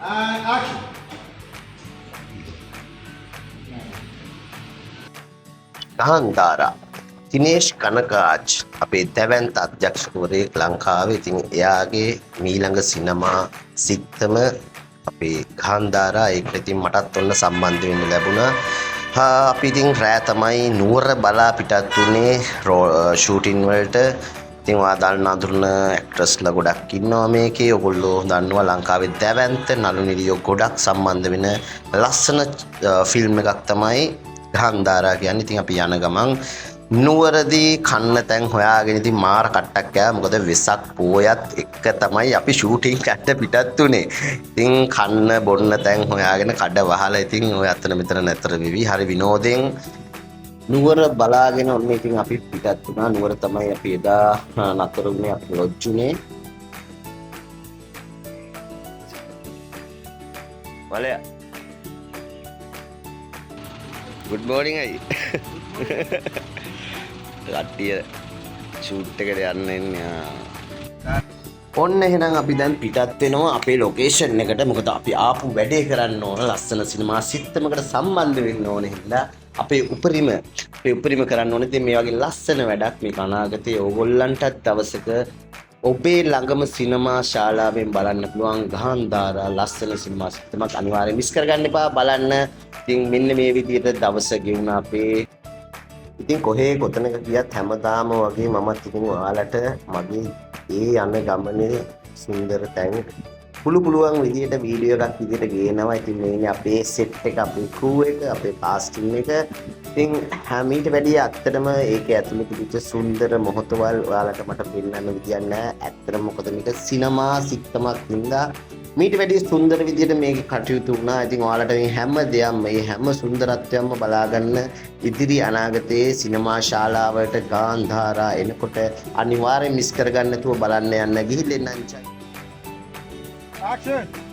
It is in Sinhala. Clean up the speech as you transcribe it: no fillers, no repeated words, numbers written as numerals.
Action. ගහන්දාරා දිනේෂ් කනකාජ් අපේ දැවැන්ත අධ්‍යක්ෂකවරයෙක් ලංකාවේ. ඉතින් එයාගේ මීළඟ සිනමා සිත්තම අපේ ගහන්දාරා. ඒකට ඉතින් මටත් ඔන්න සම්බන්ධ වෙන්න ලැබුණා. අපි ඉතින් රෑ තමයි නුවර බලා පිටත් වුණේ ෂූටින් වලට. ඉතින් ඔයා දන්න අඳුරන ඇක්ට්‍රස්ලා ගොඩක් ඉන්නවා මේකේ. ඔයගොල්ලෝ දන්නවා ලංකාවේ දැවැන්ත නළු නිළියෝ ගොඩක් සම්බන්ධ වෙන ලස්සන ෆිල්ම් එකක් තමයි ගහන්දාරා කියන්නේ. ඉතින් අපි යන ගමන් නුවරදී කන්න තැන් හොයාගෙන ඉතින් මාර කට්ටක් කෑවා. මොකද වෙසක් පෝයත් එක්ක තමයි අපි ෂූටින් කට්ට පිටත් උනේ. ඉතින් කන්න බොන්න තැන් හොයාගෙන කඩ වහලා ඉතින් ඔය අතන මෙතන නැතර වෙවි. හරි විනෝදෙන් නුවර බලාගෙන ඔන්න ඉතින් අපි පිටත් වුණා. නුවර තමයි අපි එදා නතර වුණේ. අපි ලොජ්ජුනේ. වලය good morning අයි. කට්ටිය ෂූට් එකට යන්න එන්නේ. ඔන්න එහෙනම් අපි දැන් පිටත් වෙනවා අපේ ලොකේෂන් එකට. මොකද අපි ආපු වැඩේ කරන්න ඕන ලස්සන සිනමා සිත්තමකට සම්බන්ධ වෙන්න ඕන හින්දා අපේ උපරිම කරන්න ඕනේ. ඉතින් මේ වගේ ලස්සන වැඩක් මේ අනාගතයේ ඕගොල්ලන්ටත් දවසක ඔබේ ළඟම සිනමා ශාලාවෙන් බලන්න පුළුවන් ගහන්දාරා ලස්සන සිනමා සිත්තමක්. අනිවාර්යෙන් මිස් කරගන්න එපා, බලන්න. ඉතින් මෙන්න මේ විදිහට දවස ගෙවුණා අපේ. ඉතින් කොහේ කොතනක ගියත් හැමදාම වගේ මමත් ඉතින් ඔයාලට මගේ ඒ යන ගමනේ සුන්දර තැන් පුළුවන් විදිහට වීඩියෝ එකක් විදිහට ගේනවා. ඉතින් මේනේ අපේ සෙට් එක, අපේ ක්‍රූ එක, අපේ කාස්ටින් එක. ඉතින් හැමීට වැඩිය ඇත්තටම ඒක ඇතුළේ තිබිච්ච සුන්දර මොහොතවල් ඔයාලට මට පෙන්වන්න විදියක් නැහැ. ඇත්තටම මොකද මේක සිනමා සිත්තමක් හින්දා මීට වැඩිය සුන්දර විදිහට මේක කටයුතු වුණා. ඉතින් ඔයාලට මේ හැම දෙයක්ම, මේ හැම සුන්දරත්වයක්ම බලාගන්න ඉදිරි අනාගතයේ සිනමා ශාලාවට ගහන්දාරා එනකොට අනිවාර්යෙන් මිස් කරගන්න නැතුව බලන්න යන්න. ගිහින් එන්න. Action.